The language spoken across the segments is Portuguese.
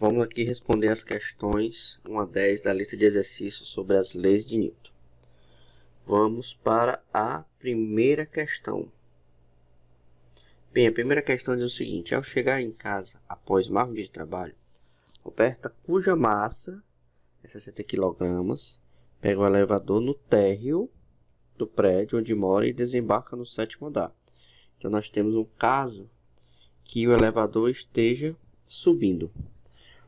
Vamos aqui responder as questões 1 a 10 da lista de exercícios sobre as leis de Newton. Vamos para a primeira questão. Bem, a primeira questão diz o seguinte: ao chegar em casa após mais um dia de trabalho, Roberta, cuja massa é 60 kg, pega o elevador no térreo do prédio onde mora e desembarca no 7º andar. Então nós temos um caso que o elevador esteja subindo.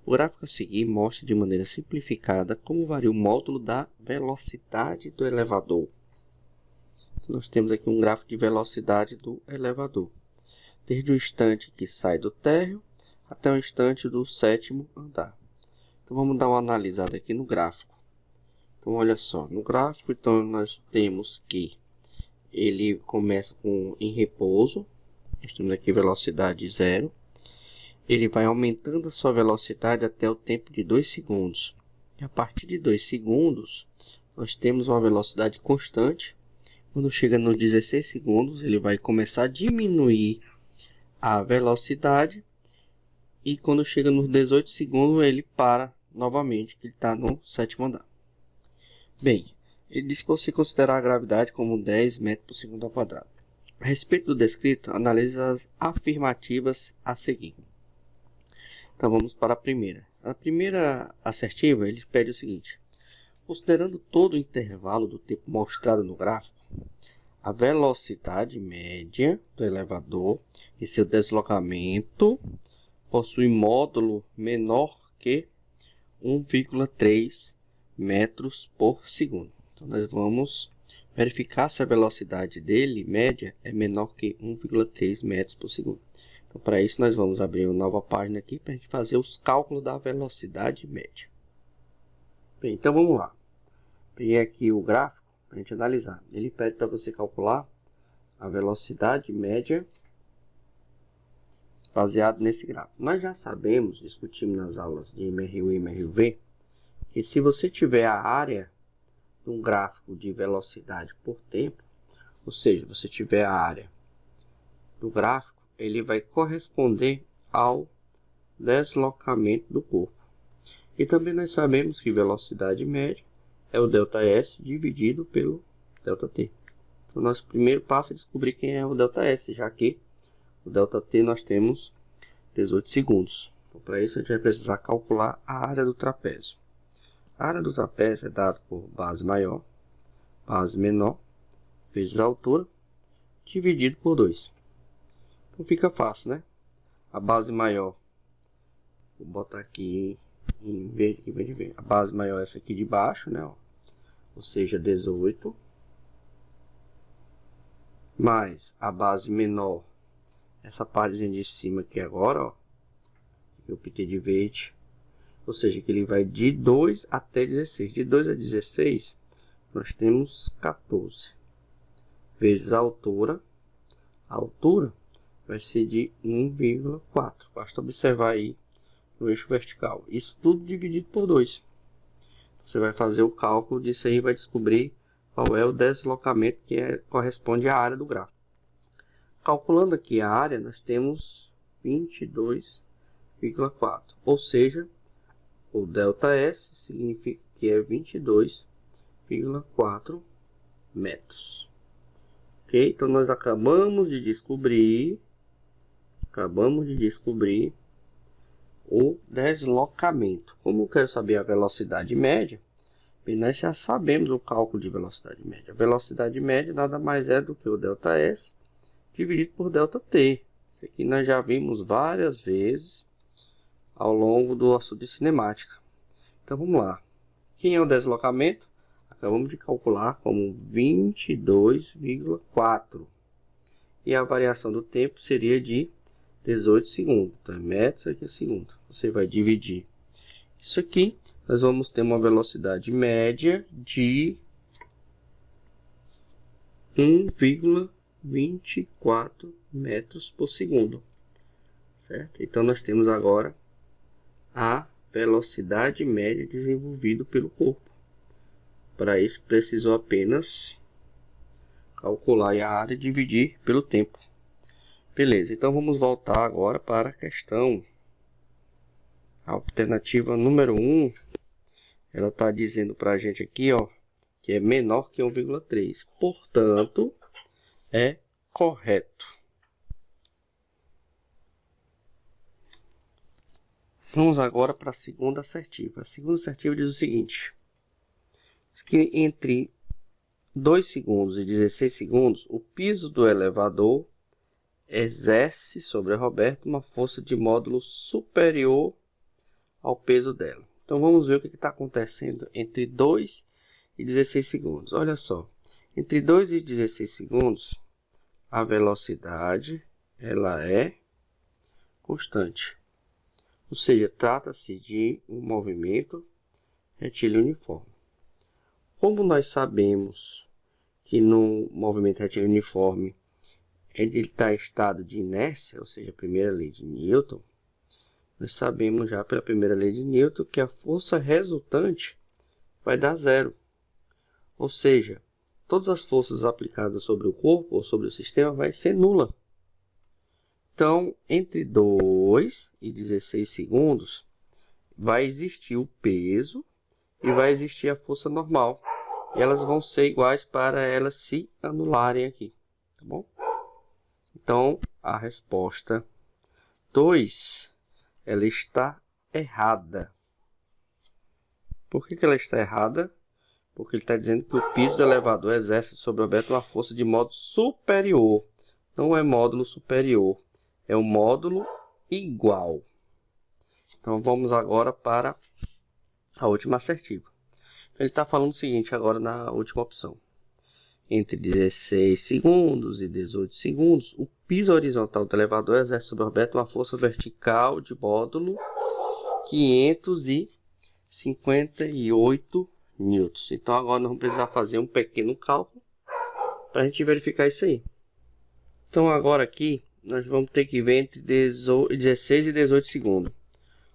O gráfico a seguir mostra de maneira simplificada como varia o módulo da velocidade do elevador. Então, nós temos aqui um gráfico de velocidade do elevador, desde o instante que sai do térreo até o instante do 7º andar. Então vamos dar uma analisada aqui no gráfico. Então olha só, no gráfico então nós temos que ele começa em repouso. Nós temos aqui velocidade 0. Ele vai aumentando a sua velocidade até o tempo de 2 segundos. E a partir de 2 segundos, nós temos uma velocidade constante. Quando chega nos 16 segundos, ele vai começar a diminuir a velocidade. E quando chega nos 18 segundos, ele para novamente, que ele está no 7º andar. Bem, ele diz que você considerar a gravidade como 10 metros por segundo ao quadrado. A respeito do descrito, analise as afirmativas a seguir. Então vamos para a primeira. A primeira assertiva, ele pede o seguinte: considerando todo o intervalo do tempo mostrado no gráfico, a velocidade média do elevador e seu deslocamento possui módulo menor que 1,3 metros por segundo. Então nós vamos verificar se a velocidade dele, média, é menor que 1,3 metros por segundo. Então, para isso, nós vamos abrir uma nova página aqui para a gente fazer os cálculos da velocidade média. Bem, então vamos lá. Peguei aqui o gráfico para a gente analisar. Ele pede para você calcular a velocidade média baseado nesse gráfico. Nós já sabemos, discutimos nas aulas de MRU e MRV, que se você tiver a área de um gráfico de velocidade por tempo, ou seja, você tiver a área do gráfico, ele vai corresponder ao deslocamento do corpo. E também nós sabemos que velocidade média é o ΔS dividido pelo ΔT. Então, nosso primeiro passo é descobrir quem é o ΔS, já que o ΔT nós temos 18 segundos. Então, para isso, a gente vai precisar calcular a área do trapézio. A área do trapézio é dada por base maior, base menor, vezes a altura, dividido por 2. Então fica fácil, né? A base maior, vou botar aqui em verde, aqui verde, verde. A base maior é essa aqui de baixo, né? Ó. Ou seja, 18. Mais a base menor, essa parte de cima aqui agora, ó. Eu pintei de verde. Ou seja, que ele vai de 2 até 16. De 2 a 16, nós temos 14. Vezes a altura. A altura vai ser de 1,4. Basta observar aí no eixo vertical. Isso tudo dividido por 2. Você vai fazer o cálculo disso aí e vai descobrir qual é o deslocamento que corresponde à área do gráfico. Calculando aqui a área, nós temos 22,4. Ou seja, o ΔS significa que é 22,4 metros. Ok? Então nós acabamos de descobrir o deslocamento. Como eu quero saber a velocidade média, bem, nós já sabemos o cálculo de velocidade média. A velocidade média nada mais é do que o ΔS dividido por ΔT. Isso aqui nós já vimos várias vezes ao longo do assunto de cinemática. Então vamos lá. Quem é o deslocamento? Acabamos de calcular como 22,4. E a variação do tempo seria de 18 segundos. Então, metros aqui é segundo. Você vai dividir isso aqui. Nós vamos ter uma velocidade média de 1,24 metros por segundo. Certo? Então, nós temos agora a velocidade média desenvolvida pelo corpo. Para isso, precisou apenas calcular a área e dividir pelo tempo. Beleza, então vamos voltar agora para a questão A alternativa número 1, ela está dizendo para a gente aqui, ó, que é menor que 1,3. Portanto, é correto. Vamos agora para a segunda assertiva. A segunda assertiva diz o seguinte: que entre 2 segundos e 16 segundos, o piso do elevador exerce sobre a Roberta uma força de módulo superior ao peso dela. Então vamos ver o que está acontecendo entre 2 e 16 segundos. Olha só, entre 2 e 16 segundos, a velocidade ela é constante. Ou seja, trata-se de um movimento retilíneo uniforme. Como nós sabemos que no movimento retilíneo uniforme ele está em estado de inércia, ou seja, a primeira lei de Newton, nós sabemos já pela primeira lei de Newton que a força resultante vai dar zero. Ou seja, todas as forças aplicadas sobre o corpo ou sobre o sistema vai ser nula. Então, entre 2 e 16 segundos, vai existir o peso e vai existir a força normal. E elas vão ser iguais para elas se anularem aqui, tá bom? Então, a resposta 2, ela está errada. Por que ela está errada? Porque ele está dizendo que o piso do elevador exerce sobre o objeto uma força de módulo superior. Não é módulo superior, é um módulo igual. Então, vamos agora para a última assertiva. Ele está falando o seguinte agora na última opção. Entre 16 segundos e 18 segundos, o piso horizontal do elevador exerce sobre o objeto uma força vertical de módulo 558 newtons. Então agora nós vamos precisar fazer um pequeno cálculo para a gente verificar isso aí. Então agora aqui nós vamos ter que ver entre 16 e 18 segundos.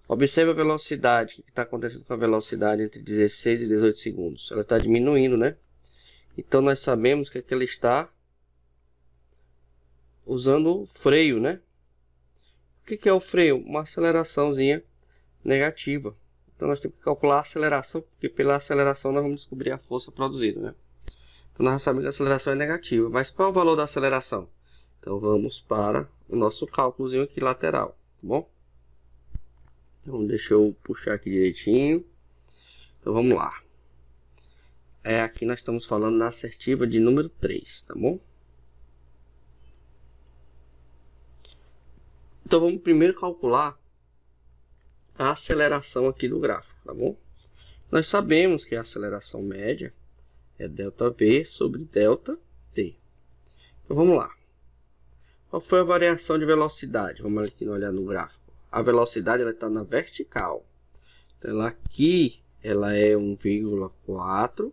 Observe a velocidade, o que está acontecendo com a velocidade entre 16 e 18 segundos. Ela está diminuindo, né? Então nós sabemos que ela está usando freio, né? O que é o freio? Uma aceleraçãozinha negativa. Então nós temos que calcular a aceleração, porque pela aceleração nós vamos descobrir a força produzida, né? Então nós sabemos que a aceleração é negativa. Mas qual é o valor da aceleração? Então vamos para o nosso cálculozinho aqui lateral, tá bom? Então deixa eu puxar aqui direitinho. Então vamos lá. Aqui nós estamos falando na assertiva de número 3, tá bom? Então vamos primeiro calcular a aceleração aqui do gráfico, tá bom? Nós sabemos que a aceleração média é ΔV sobre ΔT. Então vamos lá. Qual foi a variação de velocidade? Vamos aqui olhar no gráfico. A velocidade ela está na vertical. Então ela aqui ela é 1,4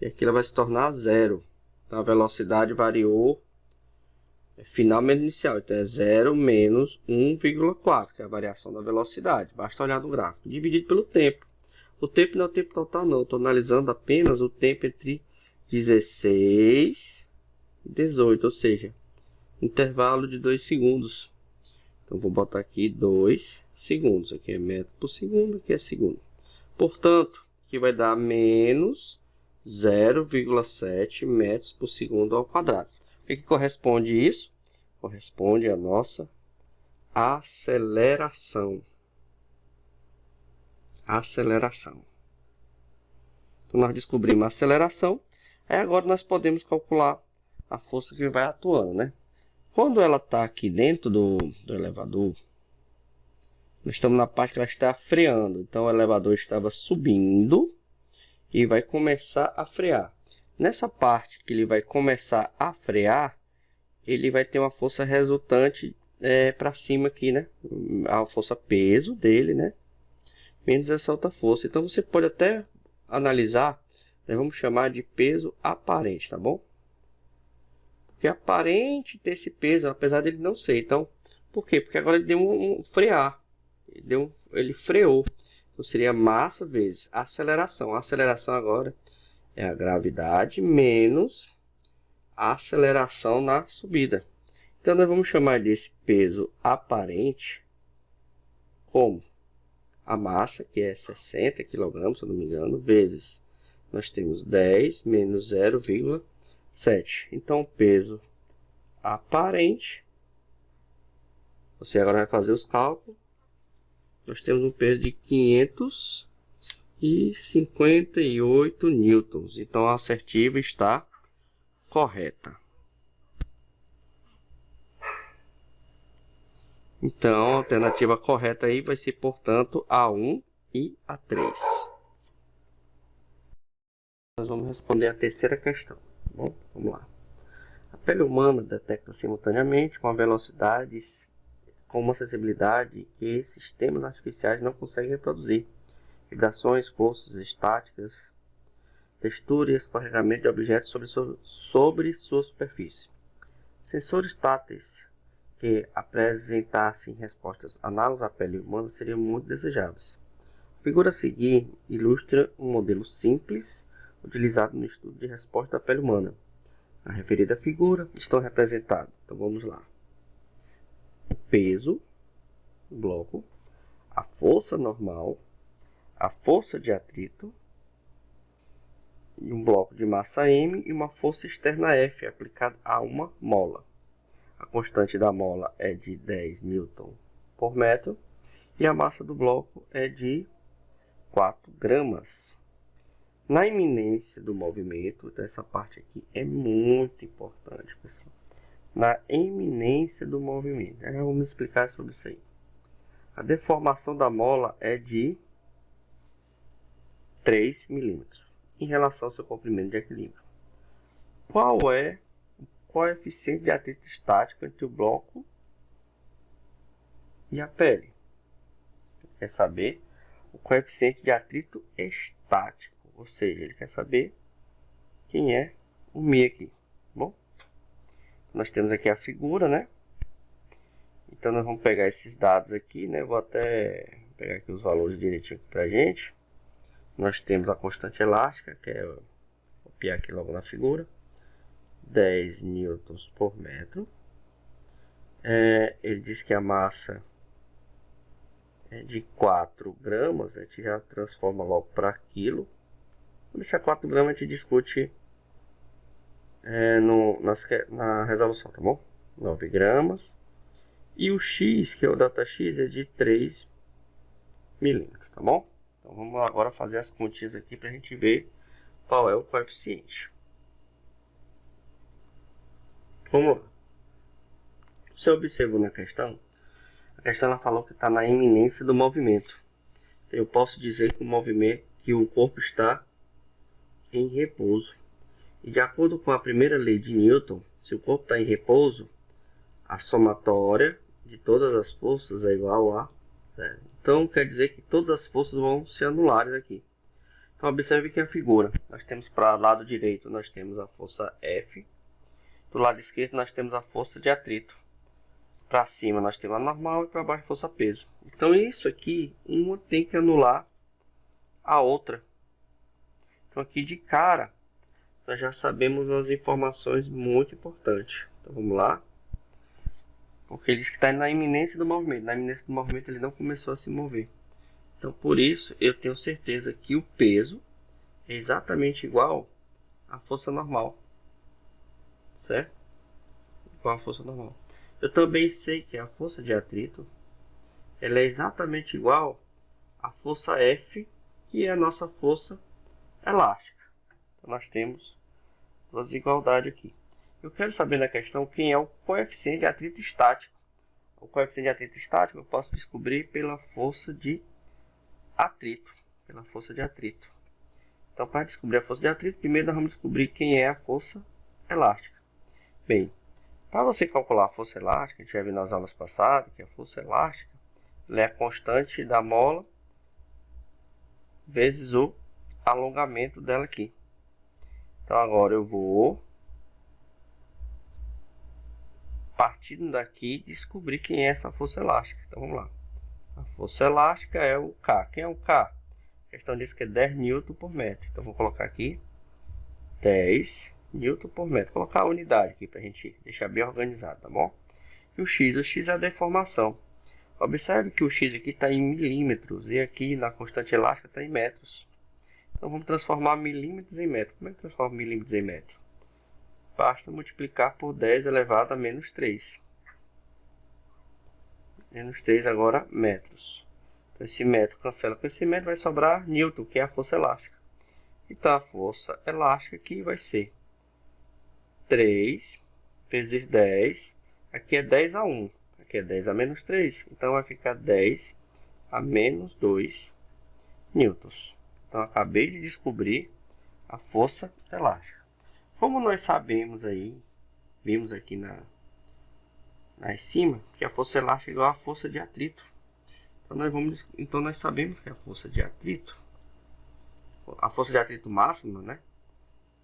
e aqui ela vai se tornar 0. Então a velocidade variou final menos inicial. Então é 0 menos 1,4, que é a variação da velocidade. Basta olhar no gráfico. Dividido pelo tempo. O tempo não é o tempo total não. Estou analisando apenas o tempo entre 16 e 18, ou seja, intervalo de 2 segundos. Então vou botar aqui 2 segundos. Aqui é metro por segundo, aqui é segundo. Portanto, aqui vai dar menos 0,7 metros por segundo ao quadrado. O que corresponde isso? Corresponde à nossa aceleração. Aceleração. Então nós descobrimos a aceleração. Aí agora nós podemos calcular a força que vai atuando, né? Quando ela está aqui dentro do elevador, nós estamos na parte que ela está freando. Então o elevador estava subindo e vai começar a frear. Nessa parte que ele vai começar a frear, ele vai ter uma força resultante para cima aqui, né? A força peso dele, né? Menos essa outra força. Então você pode até analisar, né? Vamos chamar de peso aparente, tá bom? Porque é aparente ter esse peso, apesar dele não ser. Então, por quê? Porque agora ele deu um frear. Ele freou. Então seria massa vezes aceleração. A aceleração agora é a gravidade menos a aceleração na subida. Então nós vamos chamar desse peso aparente como a massa, que é 60 kg, se eu não me engano, vezes nós temos 10 menos 0,7. Então, o peso aparente, você agora vai fazer os cálculos, nós temos um peso de 558 newtons. Então, a assertiva está correta. Então, a alternativa correta aí vai ser, portanto, A1 e A3. Nós vamos responder a terceira questão. Tá bom? Vamos lá. A pele humana detecta simultaneamente com a velocidade, com uma sensibilidade que sistemas artificiais não conseguem reproduzir. Vibrações, forças estáticas, textura e escorregamento de objetos sobre sua superfície. Sensores táteis que apresentassem respostas análogas à pele humana seriam muito desejáveis. A figura a seguir ilustra um modelo simples utilizado no estudo de resposta da pele humana. Na referida figura estão representados, então vamos lá, o peso do bloco, a força normal, a força de atrito, e um bloco de massa M e uma força externa F aplicada a uma mola. A constante da mola é de 10 Newton por metro e a massa do bloco é de 4 gramas. Na iminência do movimento, então essa parte aqui é muito importante, pessoal. Na iminência do movimento, agora vamos explicar sobre isso aí. A deformação da mola é de 3 milímetros em relação ao seu comprimento de equilíbrio. Qual é o coeficiente de atrito estático entre o bloco e a pele? Quer saber o coeficiente de atrito estático, ou seja, ele quer saber quem é o Mi aqui. Bom, nós temos aqui a figura, né? Então nós vamos pegar esses dados aqui, né? Vou até pegar aqui os valores direitinho pra gente. Nós temos a constante elástica, que é, vou copiar aqui logo na figura, 10 newtons por metro. Ele diz que a massa é de 4 gramas, a gente já transforma logo para quilo. Vou deixar 4 gramas, a gente discute na resolução, tá bom? 9 gramas. E o X, que é o datax, é de 3 milímetros, tá bom? Então vamos agora fazer as continhas aqui para a gente ver qual é o coeficiente. Vamos lá. Você observou na questão? A questão ela falou que está na iminência do movimento. Eu posso dizer que o corpo está em repouso. E de acordo com a primeira lei de Newton, se o corpo está em repouso, a somatória de todas as forças é igual a 0. Então quer dizer que todas as forças vão ser anuladas aqui. Então observe que a figura, nós temos para o lado direito, nós temos a força F. Do lado esquerdo nós temos a força de atrito. Para cima nós temos a normal e para baixo a força peso. Então isso aqui, uma tem que anular a outra. Então aqui de cara, nós já sabemos umas informações muito importantes. Então vamos lá. Porque ele diz que está na iminência do movimento. Na iminência do movimento ele não começou a se mover. Então por isso eu tenho certeza que o peso é exatamente igual à força normal. Certo? Igual à força normal. Eu também sei que a força de atrito ela é exatamente igual à força F, que é a nossa força elástica. Então nós temos duas igualdades aqui. Eu quero saber na questão quem é o coeficiente de atrito estático. O coeficiente de atrito estático eu posso descobrir pela força de atrito. Então, para descobrir a força de atrito, primeiro nós vamos descobrir quem é a força elástica. Bem, para você calcular a força elástica, a gente já viu nas aulas passadas que a força elástica ela é a constante da mola vezes o alongamento dela aqui. Então agora eu vou, partindo daqui, descobrir quem é essa força elástica. Então vamos lá. A força elástica é o K. Quem é o K? A questão diz que é 10 Newton por metro. Então vou colocar aqui 10 Newton por metro. Vou colocar a unidade aqui para a gente deixar bem organizado, tá bom? E o X é a deformação. Observe que o x aqui está em milímetros e aqui na constante elástica está em metros. Então vamos transformar milímetros em metros. Como é que transforma milímetros em metros? Basta multiplicar por 10 elevado a menos 3. Menos 3 agora metros. Então esse metro cancela com esse metro, vai sobrar Newton, que é a força elástica. Então a força elástica aqui vai ser 3 vezes 10. Aqui é 10 a 1. Aqui é 10 a menos 3. Então vai ficar 10 a menos 2 newtons. Então acabei de descobrir a força elástica. Como nós sabemos aí, vimos aqui na cima, que a força elástica é igual à força de atrito. Então nós sabemos que a força de atrito, a força de atrito máxima, né,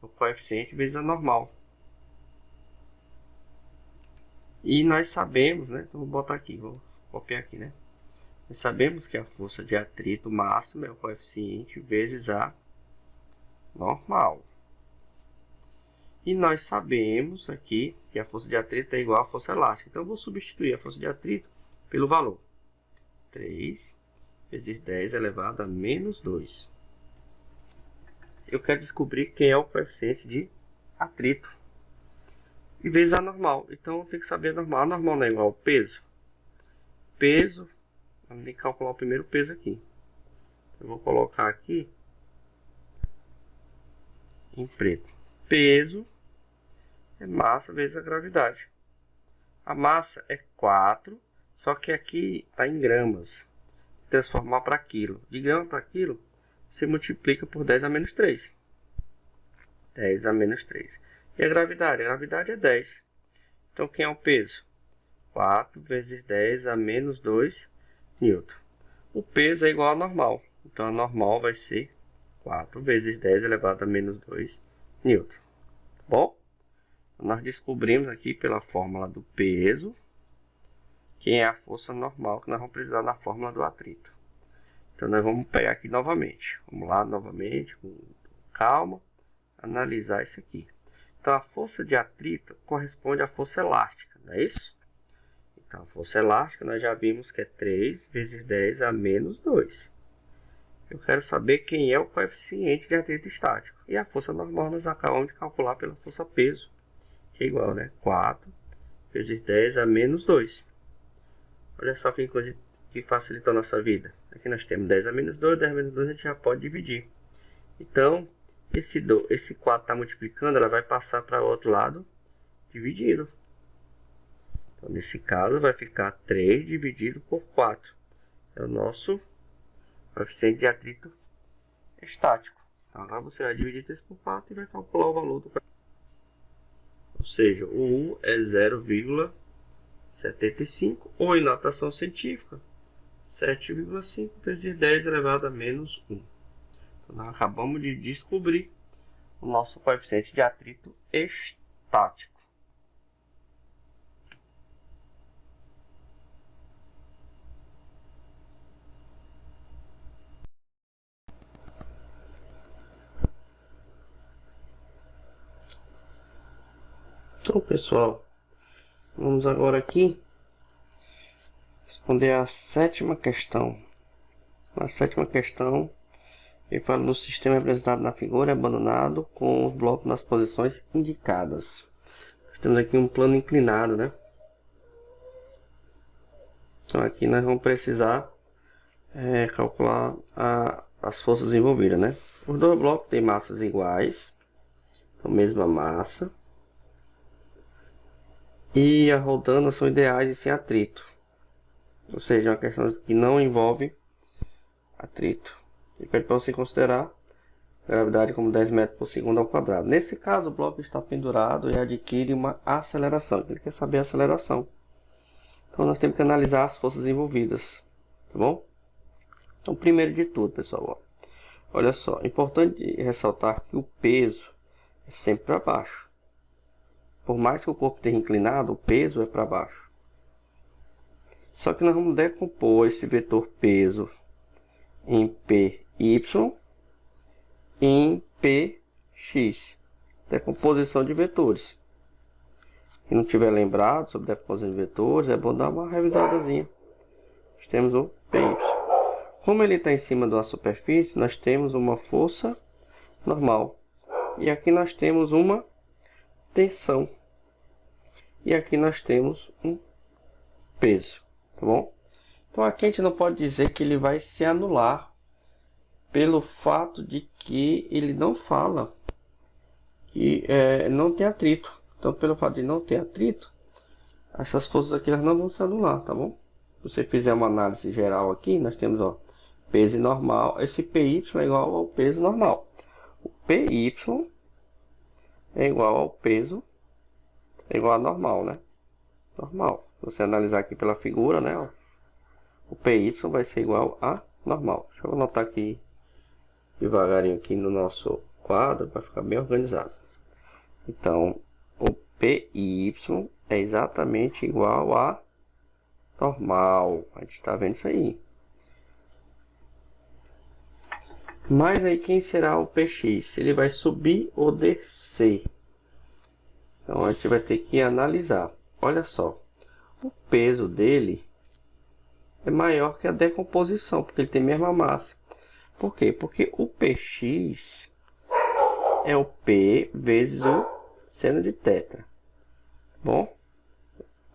é o coeficiente vezes a normal. E nós sabemos, né, então vou botar aqui, vou copiar aqui, né. Nós sabemos que a força de atrito máxima é o coeficiente vezes a normal. E nós sabemos aqui que a força de atrito é igual à força elástica. Então eu vou substituir a força de atrito pelo valor 3 vezes 10 elevado a menos 2. Eu quero descobrir quem é o coeficiente de atrito. E vezes a normal. Então eu tenho que saber a normal. A normal não é igual ao peso. Peso, vamos ter que calcular o primeiro peso aqui. Eu vou colocar aqui em preto. Peso é massa vezes a gravidade. A massa é 4, só que aqui está em gramas. Transformar para quilo. De grama para quilo, você multiplica por 10 a menos 3. 10 a menos 3. E a gravidade? A gravidade é 10. Então, quem é o peso? 4 vezes 10 a menos 2 newton. O peso é igual ao normal. Então, a normal vai ser 4 vezes 10 elevado a menos 2 newton. Bom, nós descobrimos aqui pela fórmula do peso quem é a força normal que nós vamos precisar na fórmula do atrito. Então, nós vamos pegar aqui novamente. Vamos lá novamente, com calma, analisar isso aqui. Então, a força de atrito corresponde à força elástica, não é isso? Então, a força elástica nós já vimos que é 3 vezes 10 a menos 2. Eu quero saber quem é o coeficiente de atrito estático. E a força normal nós acabamos de calcular pela força peso, que é igual, né? 4 vezes 10 a menos 2. Olha só que coisa que facilitou a nossa vida. Aqui nós temos 10 a menos 2, 10 a menos 2 a gente já pode dividir. Então, esse 4 está multiplicando, ela vai passar para o outro lado dividido. Então, nesse caso, vai ficar 3 dividido por 4. É o nosso coeficiente de atrito estático. Então, agora você vai dividir 3 por 4 e vai calcular o valor do coeficiente. Ou seja, o U é 0,75, ou em notação científica, 7,5 vezes 10 elevado a menos 1. Então, nós acabamos de descobrir o nosso coeficiente de atrito estático. Então, pessoal, vamos agora aqui responder a sétima questão. A sétima questão, ele fala do sistema representado na figura abandonado com os blocos nas posições indicadas. Nós temos aqui um plano inclinado, né? Então aqui nós vamos precisar calcular as forças envolvidas, né? Os dois blocos têm massas iguais, então mesma massa. E a rodando são ideais e sem atrito. Ou seja, uma questão que não envolve atrito. E pede para você considerar a gravidade como 10 metros por segundo ao quadrado. Nesse caso, o bloco está pendurado e adquire uma aceleração. Ele quer saber a aceleração. Então, nós temos que analisar as forças envolvidas. Tá bom? Então, primeiro de tudo, pessoal, ó, olha só. É importante ressaltar que o peso é sempre para baixo. Por mais que o corpo esteja inclinado, o peso é para baixo. Só que nós vamos decompor esse vetor peso em PY e em PX. Decomposição de vetores. Quem não tiver lembrado sobre decomposição de vetores, é bom dar uma revisadazinha Nós temos o PY. Como ele está em cima de uma superfície, nós temos uma força normal. E aqui nós temos uma tensão. E aqui nós temos um peso, tá bom? Então aqui a gente não pode dizer que ele vai se anular pelo fato de que ele não fala que não tem atrito. Então pelo fato de não ter atrito, essas forças aqui elas não vão se anular, tá bom? Se você fizer uma análise geral aqui, nós temos, ó, peso normal. Esse PY é igual ao peso normal. O PY é igual ao peso, é igual a normal, né? Normal. Se você analisar aqui pela figura, né, ó, o PY vai ser igual a normal. Deixa eu anotar aqui devagarinho aqui no nosso quadro para ficar bem organizado. Então, o PY é exatamente igual a normal. A gente está vendo isso aí. Mas aí quem será o PX? Ele vai subir ou descer? Então a gente vai ter que analisar. Olha só, o peso dele é maior que a decomposição, porque ele tem a mesma massa. Por quê? Porque o PX é o P vezes o seno de θ. Bom,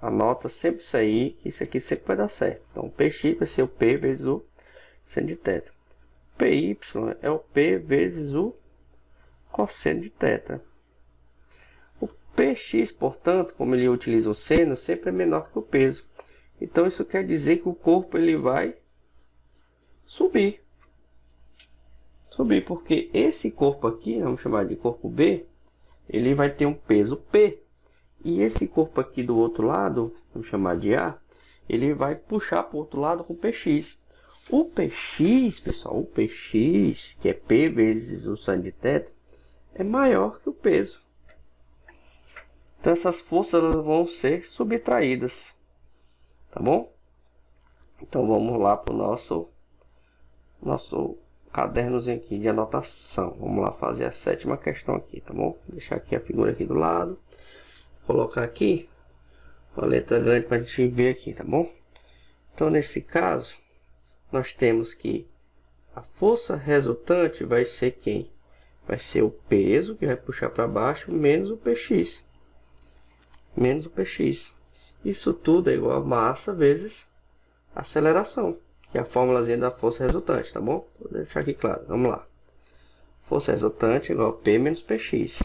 anota sempre isso aí, que isso aqui sempre vai dar certo. Então o PX vai ser o P vezes o seno de θ. PY é o P vezes o cosseno de θ. O PX, portanto, como ele utiliza o seno, sempre é menor que o peso. Então isso quer dizer que o corpo ele vai subir. Subir, porque esse corpo aqui, vamos chamar de corpo B, ele vai ter um peso P. E esse corpo aqui do outro lado, vamos chamar de A, ele vai puxar para o outro lado com PX. O PX, pessoal, o PX, que é P vezes o seno de θ, é maior que o peso. Então essas forças elas vão ser subtraídas, tá bom? Então vamos lá para o nosso cadernozinho aqui de anotação. Vamos lá fazer a 7ª questão aqui, tá bom? Vou deixar aqui a figura aqui do lado, colocar aqui uma letra grande para a gente ver aqui, tá bom? Então nesse caso nós temos que a força resultante vai ser quem? Vai ser o peso que vai puxar para baixo menos o PX. Menos o PX. Isso tudo é igual a massa vezes aceleração, que é a fórmulazinha da força resultante, tá bom? Vou deixar aqui claro. Vamos lá. Força resultante é igual a P menos PX.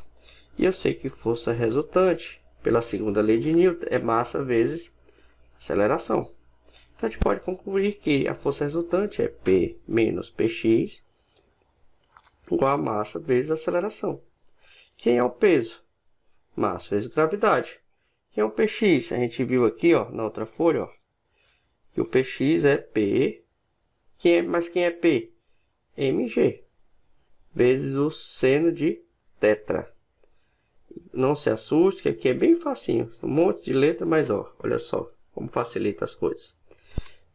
E eu sei que força resultante, pela segunda lei de Newton, é massa vezes aceleração. Então a gente pode concluir que a força resultante é P menos PX igual a massa vezes aceleração. Quem é o peso? Massa vezes gravidade. Quem é o PX? A gente viu aqui, ó, na outra folha, ó, que o PX é P. Mas quem é P? mg vezes o seno de θ. Não se assuste, que aqui é bem facinho. Um monte de letra, mas ó, olha só como facilita as coisas.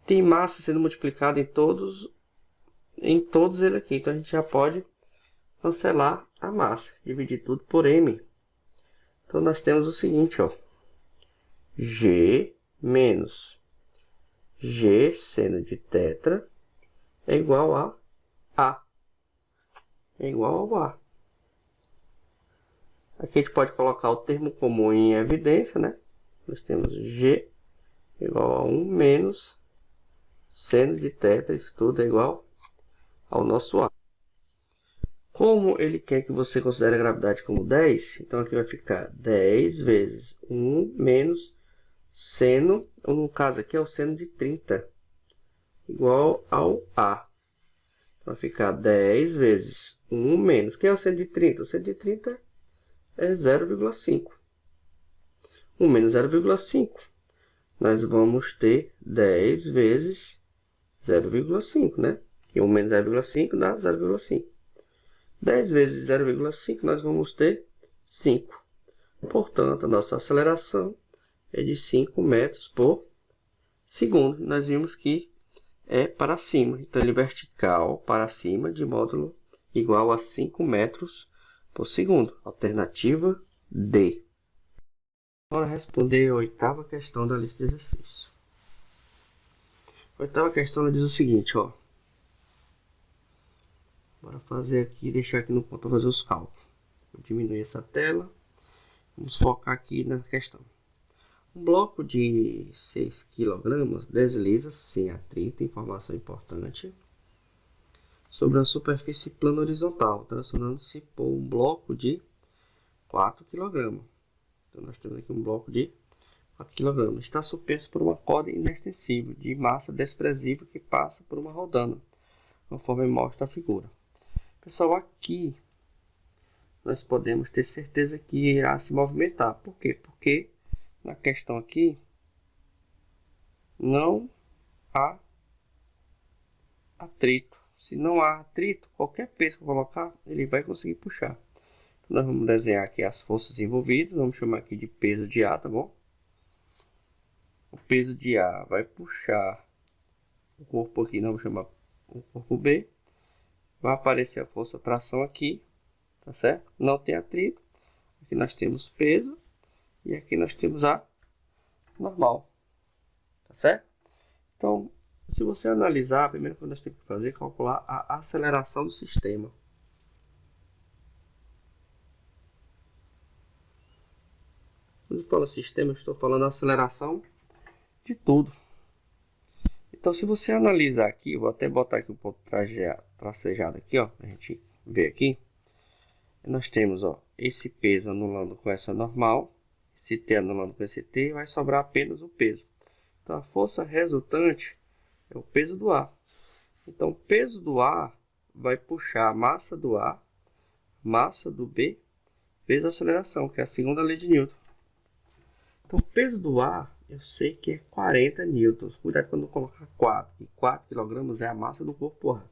Tem massa sendo multiplicada em todos eles aqui. Então a gente já pode cancelar a massa, dividir tudo por m. Então nós temos o seguinte, ó, G menos G seno de θ é igual a A. É igual ao A. Aqui a gente pode colocar o termo comum em evidência, né? Nós temos G igual a 1 menos seno de θ, isso tudo é igual ao nosso A. Como ele quer que você considere a gravidade como 10, então aqui vai ficar 10 vezes 1 menos seno, ou no caso aqui é o seno de 30, igual ao A. Então vai ficar 10 vezes 1 menos, quem é o seno de 30? O seno de 30 é 0,5. 1 menos 0,5. Nós vamos ter 10 vezes 0,5, né? E 1 menos 0,5 dá 0,5. 10 vezes 0,5 nós vamos ter 5. Portanto, a nossa aceleração é de 5 metros por segundo. Nós vimos que é para cima. Então, ele é vertical para cima de módulo igual a 5 metros por segundo. Alternativa D. Bora responder a 8ª questão da lista de exercícios. A oitava questão ela diz o seguinte, ó. Bora fazer aqui, deixar aqui no ponto para fazer os cálculos. Vou diminuir essa tela. Vamos focar aqui na questão. Um bloco de 6 kg desliza sem atrito, informação importante, sobre uma superfície plana horizontal, tracionando-se por um bloco de 4 kg. Então nós temos aqui um bloco de 4 kg. Está suspenso por uma corda inextensível de massa desprezível que passa por uma rodana, conforme mostra a figura. Pessoal, aqui nós podemos ter certeza que irá se movimentar. Por quê? Porque na questão aqui não há atrito. Se não há atrito, qualquer peso que eu colocar, ele vai conseguir puxar. Então, nós vamos desenhar aqui as forças envolvidas. Vamos chamar aqui de peso de A, tá bom? O peso de A vai puxar o corpo aqui, não vou chamar o corpo B. Vai aparecer a força tração aqui, tá certo? Não tem atrito. Aqui nós temos peso e aqui nós temos A normal, tá certo? Então, se você analisar, a primeira coisa que nós temos que fazer é calcular a aceleração do sistema. Quando eu falo sistema, eu estou falando aceleração de tudo. Então, se você analisar aqui, vou até botar aqui um ponto tracejado aqui, ó, pra gente ver aqui. Nós temos, ó, esse peso anulando com essa normal, esse T anulando com esse T, vai sobrar apenas o peso. Então, a força resultante é o peso do A. Então, o peso do A vai puxar a massa do A, massa do B, vezes a aceleração, que é a segunda lei de Newton. Então, o peso do A, eu sei que é 40 newtons. Cuidado quando eu colocar 4. E 4 kg é a massa do corpo A.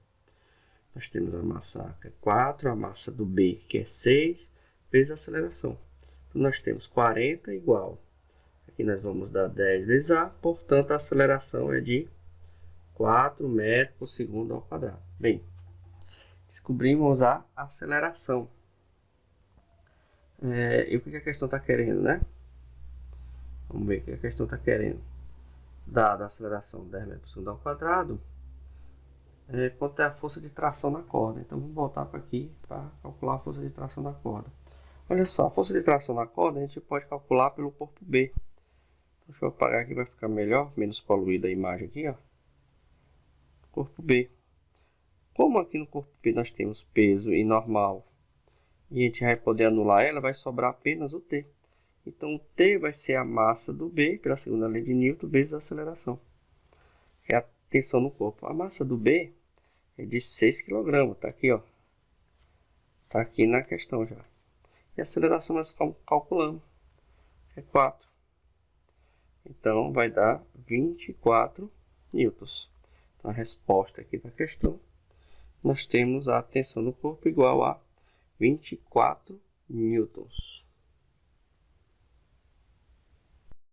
Nós temos a massa A, que é 4, a massa do B, que é 6, vezes a aceleração. Então, nós temos 40 igual. Aqui nós vamos dar 10 vezes A, portanto, a aceleração é de 4 metros por segundo ao quadrado. Bem, descobrimos a aceleração. E o que a questão está querendo, né? Vamos ver o que a questão está querendo. Dada a aceleração 10 metros por segundo ao quadrado, quanto é a força de tração na corda. Então vamos voltar para aqui para calcular a força de tração da corda. Olha só, a força de tração na corda a gente pode calcular pelo corpo B. Então, deixa eu apagar aqui, vai ficar melhor, menos poluída a imagem aqui, ó. Corpo B. Como aqui no corpo B nós temos peso e normal, e a gente vai poder anular ela, vai sobrar apenas o T. Então, o T vai ser a massa do B, pela segunda lei de Newton, vezes a aceleração. É a tensão no corpo. A massa do B é de 6 kg, tá aqui, ó. Tá aqui na questão já. E a aceleração nós estamos calculando. É 4. Então, vai dar 24 newtons. Então, a resposta aqui da questão, nós temos a tensão no corpo igual a 24 newtons.